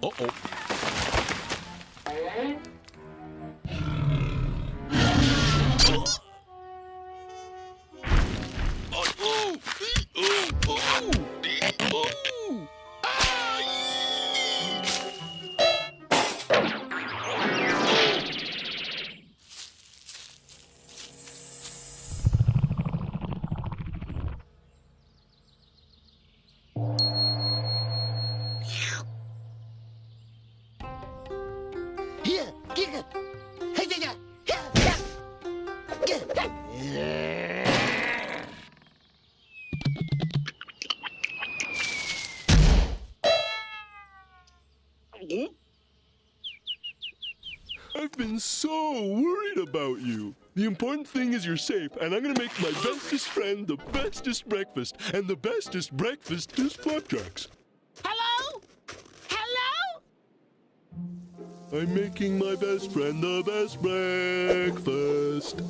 Uh-oh. Here, get it. Hey, yeah, yeah. I've been so worried about you. The important thing is you're safe, and I'm gonna make my bestest friend the bestest breakfast, and the bestest breakfast is Flapjacks. Hello? Hello? I'm making my best friend the best breakfast.